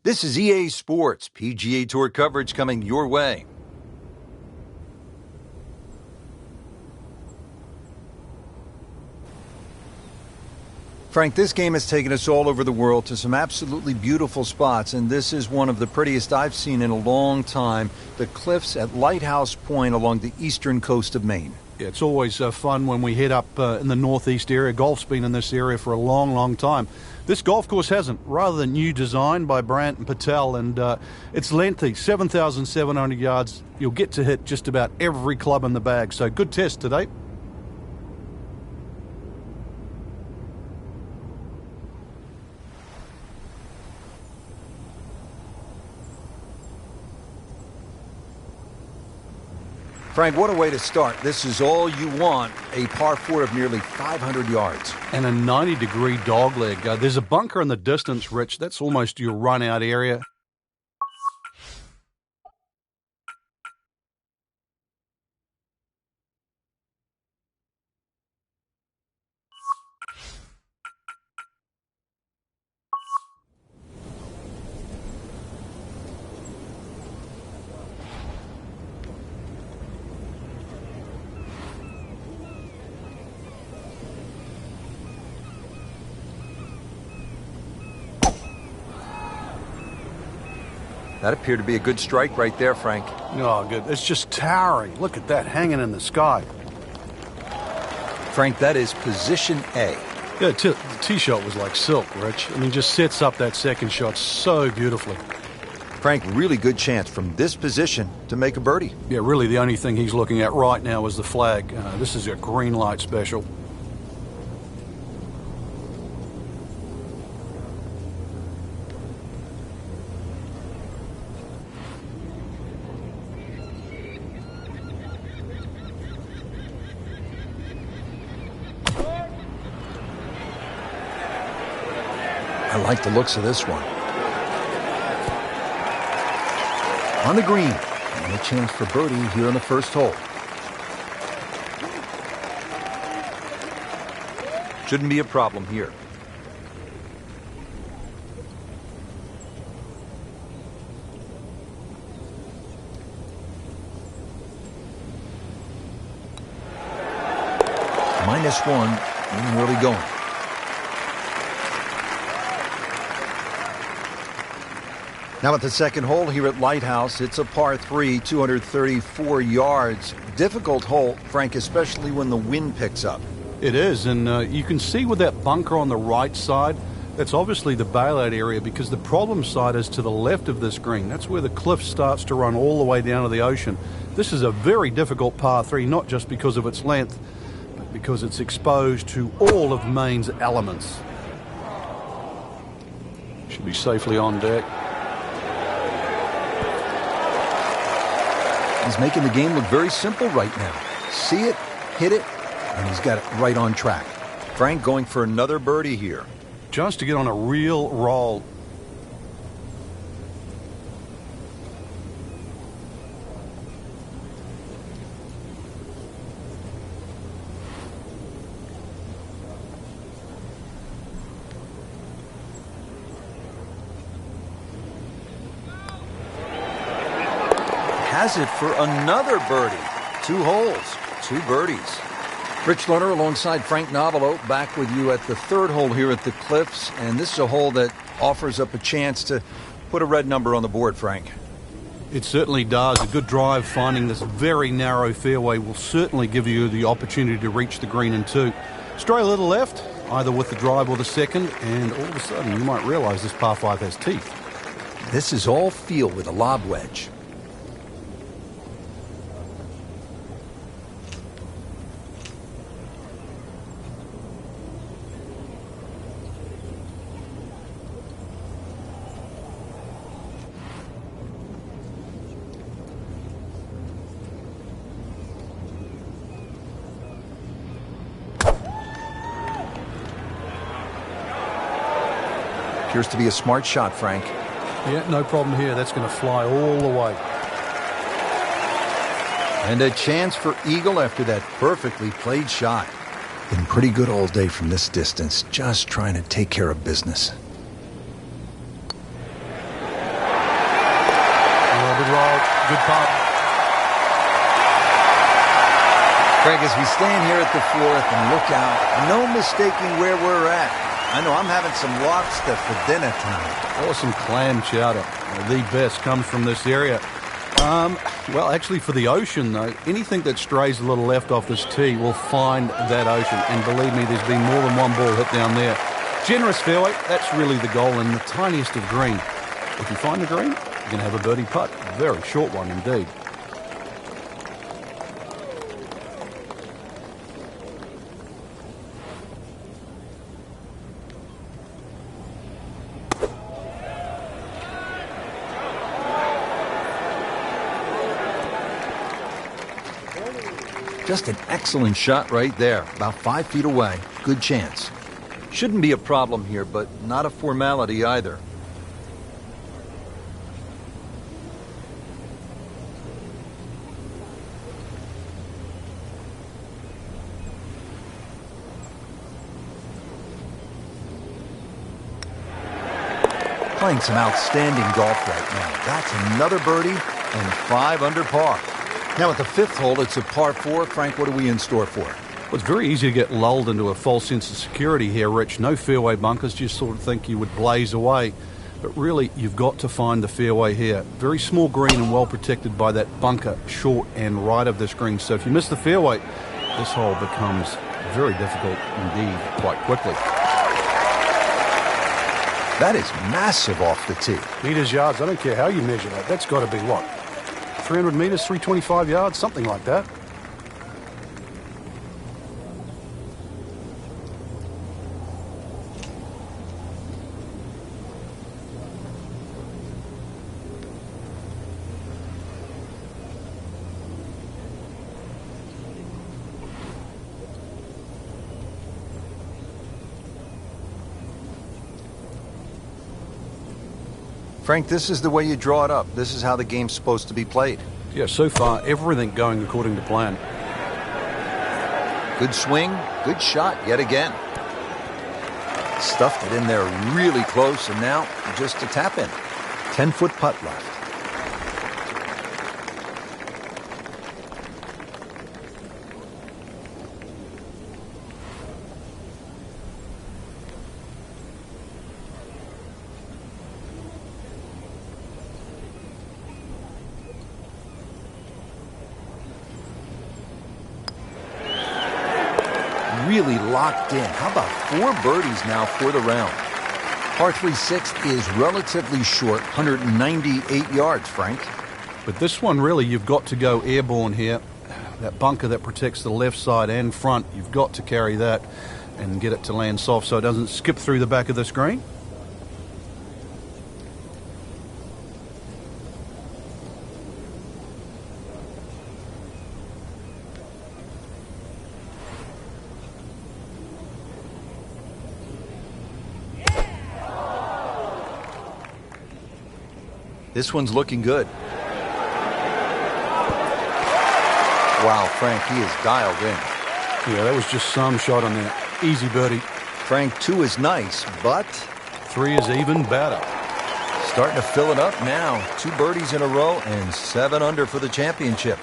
This is EA Sports, PGA Tour coverage coming your way. Frank, this game has taken us all over the world to some absolutely beautiful spots, and this is one of the prettiest I've seen in a long time, the cliffs at Lighthouse Pointe along the eastern coast of Maine. Yeah, it's always fun when we head up in the northeast area. Golf's been in this area for a long, long time. This golf course hasn't. Rather than new design by Brandt and Patel, and it's lengthy, 7,700 yards. You'll get to hit just about every club in the bag, so good test today. Frank, what a way to start. This is all you want, a par 4 of nearly 500 yards. And a 90-degree dogleg. There's a bunker in the distance, Rich. That's almost your run-out area. That appeared to be a good strike right there, Frank. Oh, good. It's just towering. Look at that hanging in the sky. Frank, that is position A. Yeah, the tee shot was like silk, Rich. I mean, just sets up that second shot so beautifully. Frank, really good chance from this position to make a birdie. Yeah, really the only thing he's looking at right now is the flag. This is a green light special. I like the looks of this one. On the green, and a chance for birdie here on the first hole. Shouldn't be a problem here. -1 and early going. Now at the second hole here at Lighthouse, it's a par 3, 234 yards. Difficult hole, Frank, especially when the wind picks up. It is, and you can see with that bunker on the right side, that's obviously the bailout area because the problem side is to the left of this green. That's where the cliff starts to run all the way down to the ocean. This is a very difficult par 3, not just because of its length, but because it's exposed to all of Maine's elements. Should be safely on deck. He's making the game look very simple right now. See it, hit it, and he's got it right on track. Frank going for another birdie here. Just to get on a real roll. Has it for another birdie. 2 holes, 2 birdies. Rich Lerner alongside Frank Novelo back with you at the third hole here at the Cliffs. And this is a hole that offers up a chance to put a red number on the board, Frank. It certainly does. A good drive finding this very narrow fairway will certainly give you the opportunity to reach the green in 2. Stray a little left, either with the drive or the second, and all of a sudden you might realize this par 5 has teeth. This is all feel with a lob wedge. Appears to be a smart shot, Frank. Yeah, no problem here. That's going to fly all the way. And a chance for eagle after that perfectly played shot. Been pretty good all day from this distance, just trying to take care of business. Frank, as we stand here at the fourth and look out, no mistaking where we're at. I know I'm having some lobster for dinner tonight. Awesome clam chowder. The best comes from this area. Well, actually, for the ocean, though, anything that strays a little left off this tee will find that ocean. And believe me, there's been more than one ball hit down there. Generous fairway, that's really the goal, and the tiniest of green. If you find the green, you can have a birdie putt. Very short one indeed. Just an excellent shot right there, about 5 feet away. Good chance. Shouldn't be a problem here, but not a formality either. Playing some outstanding golf right now. That's another birdie and 5 under par. Now at the fifth hole, it's a par 4. Frank, what are we in store for? Well, it's very easy to get lulled into a false sense of security here, Rich. No fairway bunkers, you sort of think you would blaze away. But really, you've got to find the fairway here. Very small green and well protected by that bunker short and right of this green. So if you miss the fairway, this hole becomes very difficult indeed quite quickly. That is massive off the tee. Meters, yards, I don't care how you measure that. That's got to be what? 300 meters, 325 yards, something like that. Frank, this is the way you draw it up. This is how the game's supposed to be played. Yeah, so far, everything going according to plan. Good swing, good shot yet again. Stuffed it in there really close, and now just a tap in. 10-foot putt left. Really locked in. How about 4 birdies now for the round? Par 3-6 is relatively short, 198 yards, Frank. But this one, really, you've got to go airborne here. That bunker that protects the left side and front, you've got to carry that and get it to land soft so it doesn't skip through the back of the screen. This one's looking good. Wow, Frank, he is dialed in. Yeah, that was just some shot on there. Easy birdie. Frank, 2 is nice, but 3 is even better. Starting to fill it up now. 2 birdies in a row and 7 under for the championship.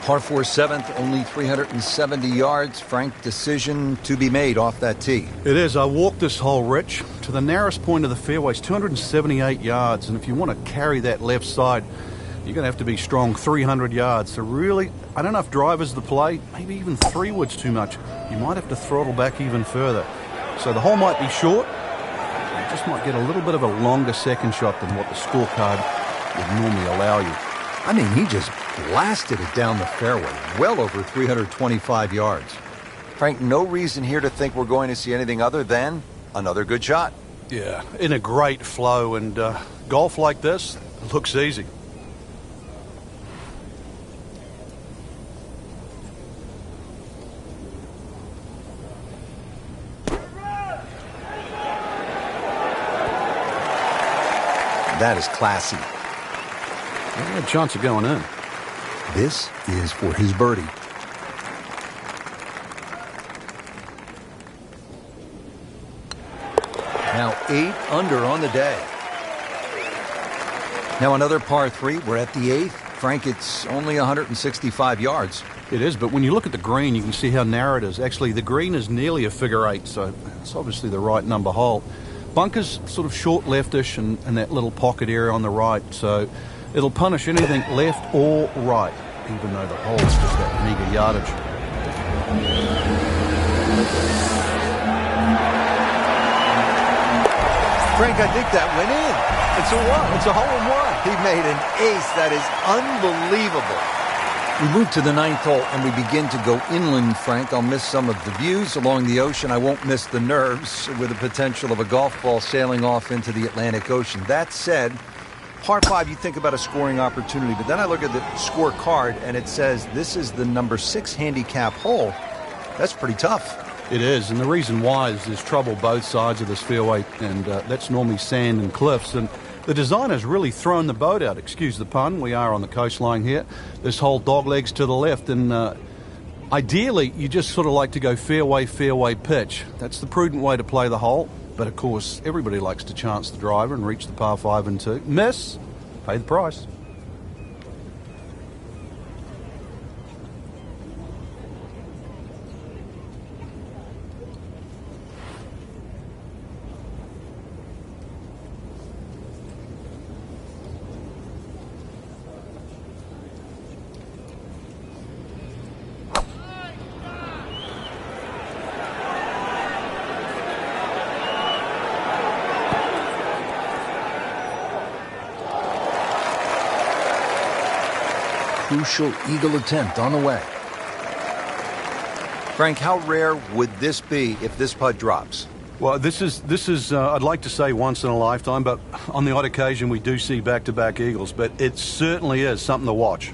Par 4 7th, only 370 yards. Frank, decision to be made off that tee. It is. I walked this hole, Rich, to the narrowest point of the fairway. It's 278 yards, and if you want to carry that left side, you're going to have to be strong 300 yards. So really, I don't know if driver's the play. Maybe even 3 wood's too much. You might have to throttle back even further. So the hole might be short. You just might get a little bit of a longer second shot than what the scorecard would normally allow you. I mean, he just blasted it down the fairway, well over 325 yards. Frank, no reason here to think we're going to see anything other than another good shot. Yeah, in a great flow, and golf like this looks easy. That is classy. He had a chance of going in. This is for his birdie. Now 8 under on the day. Now another par 3. We're at the 8th. Frank, it's only 165 yards. It is, but when you look at the green, you can see how narrow it is. Actually, the green is nearly a figure 8, so it's obviously the right number hole. Bunker's sort of short leftish and that little pocket area on the right, so it'll punish anything left or right, even though the hole's just that meager yardage. Frank, I think that went in. It's a one. It's a hole-in-one. He made an ace. That is unbelievable. We move to the 9th hole, and we begin to go inland, Frank. I'll miss some of the views along the ocean. I won't miss the nerves with the potential of a golf ball sailing off into the Atlantic Ocean. That said, par 5, you think about a scoring opportunity, but then I look at the scorecard, and it says this is the number 6 handicap hole. That's pretty tough. It is, and the reason why is there's trouble both sides of this fairway, and that's normally sand and cliffs, and the designer's really thrown the boat out, excuse the pun. We are on the coastline here. This whole dog legs to the left, and ideally you just sort of like to go fairway, fairway pitch. That's the prudent way to play the hole, but of course everybody likes to chance the driver and reach the par 5 and 2. Miss, pay the price. Crucial eagle attempt on the way. Frank, how rare would this be if this putt drops? Well, this is I'd like to say once in a lifetime, but on the odd occasion we do see back-to-back eagles, but it certainly is something to watch.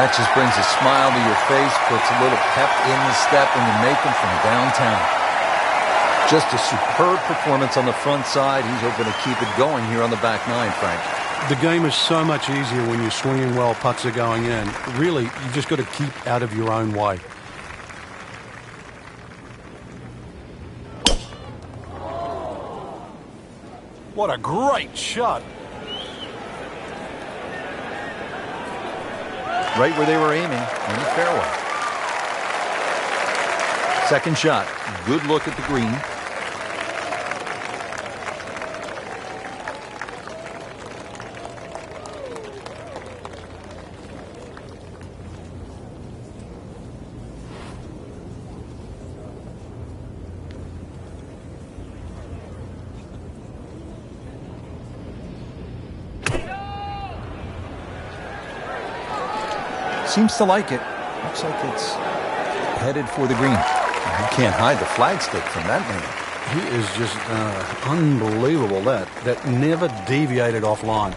That just brings a smile to your face, puts a little pep in the step when you make them from downtown. Just a superb performance on the front side. He's hoping to keep it going here on the back 9, Frank. The game is so much easier when you're swinging well, putts are going in. Really, you've just got to keep out of your own way. What a great shot. Right where they were aiming, in the fairway. Second shot, good look at the green. Seems to like it. Looks like it's headed for the green. You can't hide the flagstick from that man. He is just unbelievable. That never deviated offline.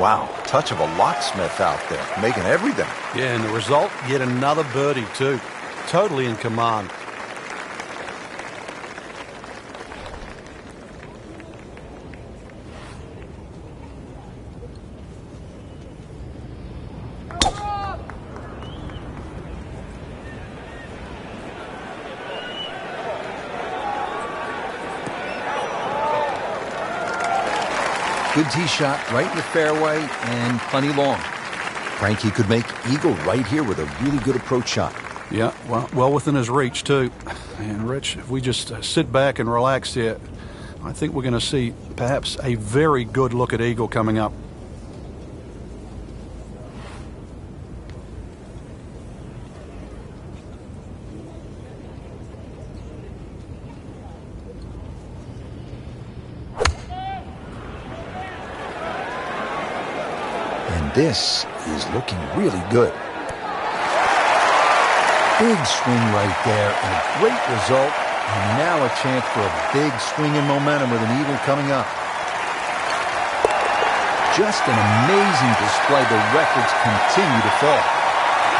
Wow, touch of a locksmith out there, making everything. Yeah, and the result, yet another birdie too. Totally in command. Good tee shot right in the fairway and plenty long. Frankie could make eagle right here with a really good approach shot. Yeah, well within his reach too. And Rich, if we just sit back and relax here, I think we're going to see perhaps a very good look at eagle coming up. This is looking really good. Big swing right there and a great result. And now a chance for a big swing in momentum with an eagle coming up. just an amazing display. The records continue to fall.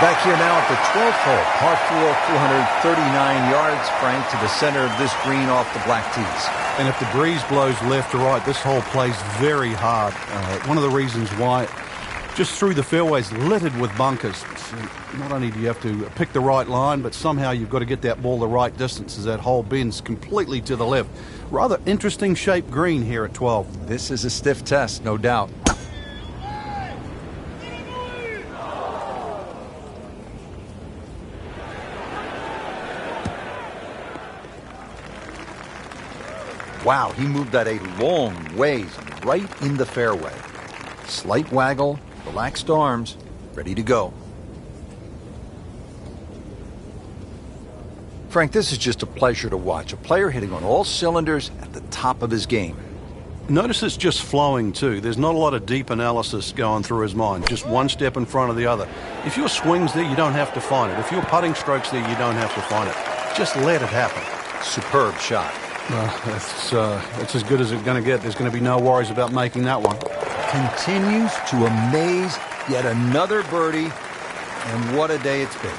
Back here now at the 12th hole, par 4, 439 yards, Frank, to the center of this green off the black tees. And if the breeze blows left or right, this hole plays very hard. One of the reasons why, just through the fairways, littered with bunkers. So not only do you have to pick the right line, but somehow you've got to get that ball the right distance as that hole bends completely to the left. Rather interesting shaped green here at 12. This is a stiff test, no doubt. Wow, he moved that a long ways right in the fairway. Slight waggle, relaxed arms, ready to go. Frank, this is just a pleasure to watch. A player hitting on all cylinders at the top of his game. Notice it's just flowing too. There's not a lot of deep analysis going through his mind. Just one step in front of the other. If your swing's there, you don't have to find it. If your putting stroke's there, you don't have to find it. Just let it happen. Superb shot. It's as good as it's going to get. There's going to be no worries about making that one. Continues to amaze. Yet another birdie. And what a day it's been.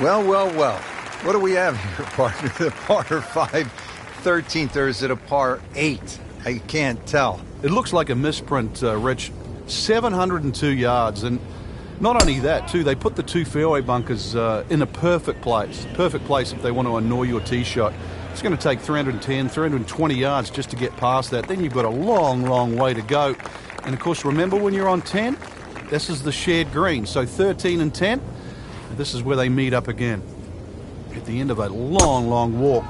Well, well, well. What do we have here, partner? The par 5, 13th, or is it a par 8? I can't tell. It looks like a misprint, Rich. 702 yards. And not only that, too, they put the two fairway bunkers in a perfect place. Perfect place if they want to annoy your tee shot. It's going to take 310, 320 yards just to get past that. Then you've got a long, long way to go. And, of course, remember when you're on 10? This is the shared green. So 13 and 10, this is where they meet up again. At the end of a long, long walk.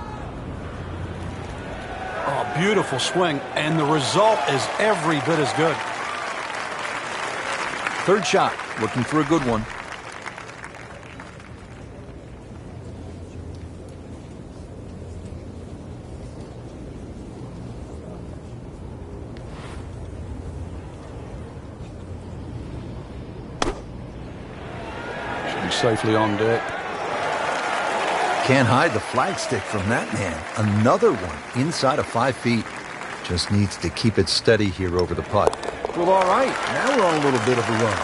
Oh, beautiful swing. And the result is every bit as good. Third shot, looking for a good one. Should be safely on deck. Can't hide the flagstick from that man. Another one inside of 5 feet. Just needs to keep it steady here over the putt. Well, all right. Now we're on a little bit of a run.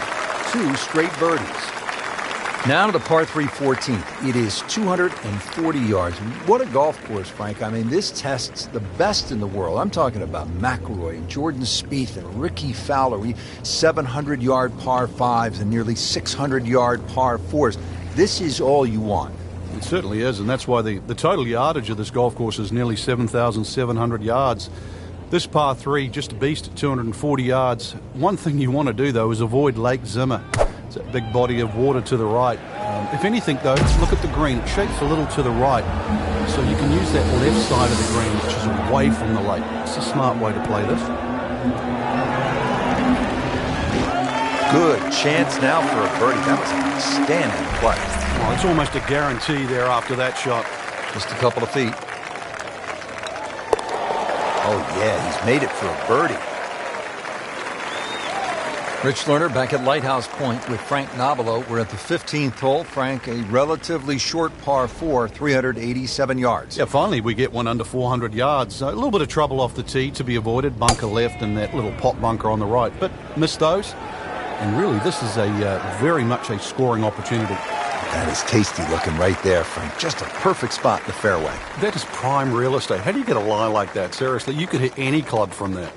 2 straight birdies. Now to the par 3 14th. It is 240 yards. What a golf course, Frank. I mean, this tests the best in the world. I'm talking about McIlroy and Jordan Spieth and Ricky Fowler. 700-yard par 5s and nearly 600-yard par 4s. This is all you want. It certainly is, and that's why the total yardage of this golf course is nearly 7,700 yards. This par 3, just a beast at 240 yards. One thing you want to do, though, is avoid Lake Zimmer. It's that big body of water to the right. If anything, though, look at the green. It shapes a little to the right, so you can use that left side of the green, which is away from the lake. It's a smart way to play this. Good chance now for a birdie. That was an outstanding play. Well, it's almost a guarantee there after that shot. Just a couple of feet. Oh, yeah, he's made it for a birdie. Rich Lerner back at Lighthouse Pointe with Frank Nobilo. We're at the 15th hole. Frank, a relatively short par 4, 387 yards. Yeah, finally we get one under 400 yards. A little bit of trouble off the tee to be avoided. Bunker left and that little pot bunker on the right. But missed those. And really, this is a very much a scoring opportunity. That is tasty looking right there, Frank. Just a perfect spot in the fairway. That is prime real estate. How do you get a lie like that? Seriously, you could hit any club from that.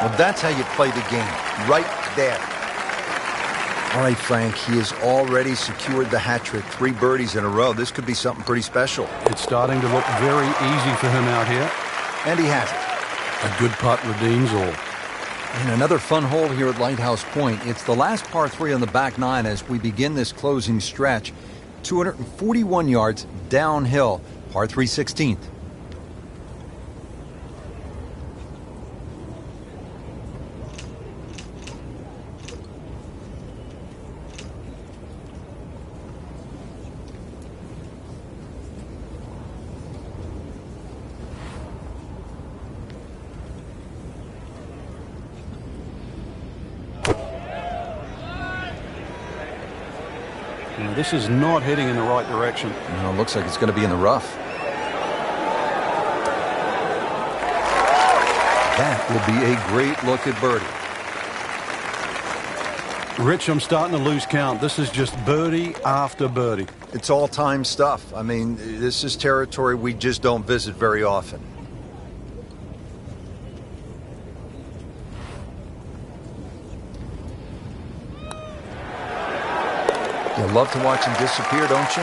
Well, that's how you play the game. Right there. All right, Frank, he has already secured the hat trick. 3 birdies in a row. This could be something pretty special. It's starting to look very easy for him out here. And he has it. A good putt redeems all. And another fun hole here at Lighthouse Pointe. It's the last par 3 on the back 9 as we begin this closing stretch. 241 yards downhill. Par 3 16th. This is not heading in the right direction. It looks like it's going to be in the rough. That will be a great look at birdie. Rich, I'm starting to lose count. This is just birdie after birdie. It's all-time stuff. I mean, this is territory we just don't visit very often. You love to watch him disappear, don't you?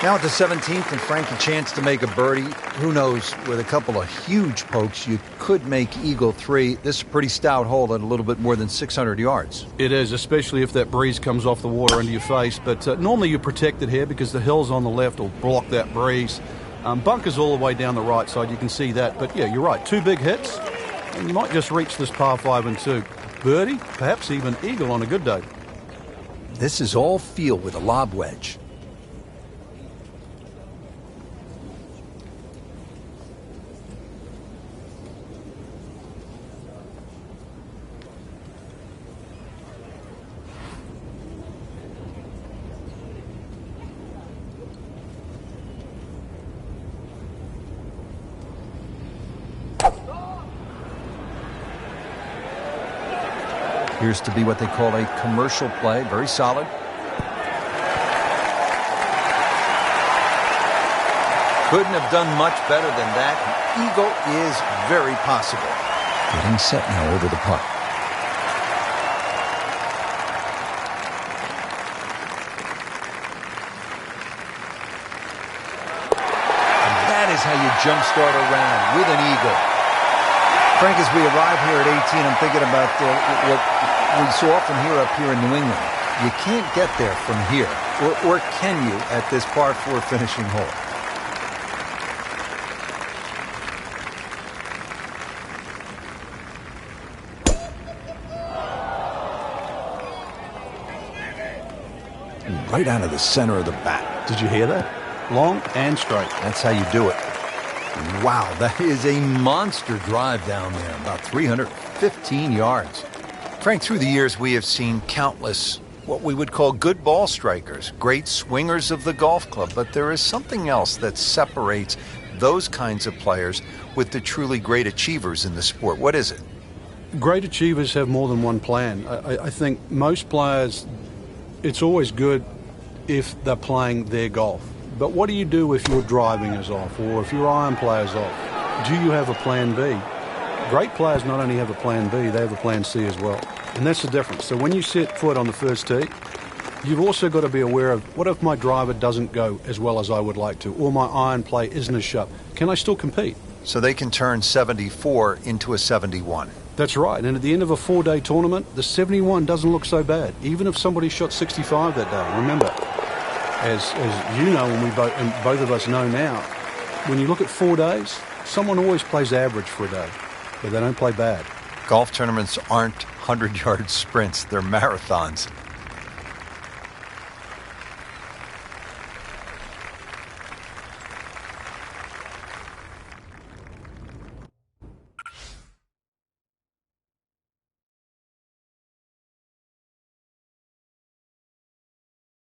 Now at the 17th, and Frank a chance to make a birdie. Who knows, with a couple of huge pokes, you could make eagle 3. This is a pretty stout hole at a little bit more than 600 yards. It is, especially if that breeze comes off the water into your face. But normally you're protected here because the hills on the left will block that breeze. Bunkers all the way down the right side, you can see that. But yeah, you're right, 2 big hits, and you might just reach this par 5 and 2. Birdie, perhaps even eagle on a good day. This is all feel with a lob wedge. Appears to be what they call a commercial play. Very solid. Couldn't have done much better than that. An eagle is very possible. Getting set now over the putt. And that is how you jumpstart a round, with an eagle. Frank, as we arrive here at 18, I'm thinking about what we so often hear up here in New England. You can't get there from here, or can you, at this par 4 finishing hole? Right out of the center of the bat. Did you hear that? Long and straight. That's how you do it. Wow, that is a monster drive down there, about 315 yards. Frank, through the years, we have seen countless what we would call good ball strikers, great swingers of the golf club, but there is something else that separates those kinds of players with the truly great achievers in the sport. What is it? Great achievers have more than one plan. I think most players, it's always good if they're playing their golf. But what do you do if your driving is off, or if your iron play is off? Do you have a plan B? Great players not only have a plan B, they have a plan C as well. And that's the difference. So when you set foot on the first tee, you've also got to be aware of, what if my driver doesn't go as well as I would like to, or my iron play isn't as sharp? Can I still compete? So they can turn 74 into a 71. That's right. And at the end of a 4-day tournament, the 71 doesn't look so bad, even if somebody shot 65 that day. Remember, as you know, and both of us know now, when you look at 4 days, someone always plays average for a day, but they don't play bad. Golf tournaments aren't 100-yard sprints, they're marathons.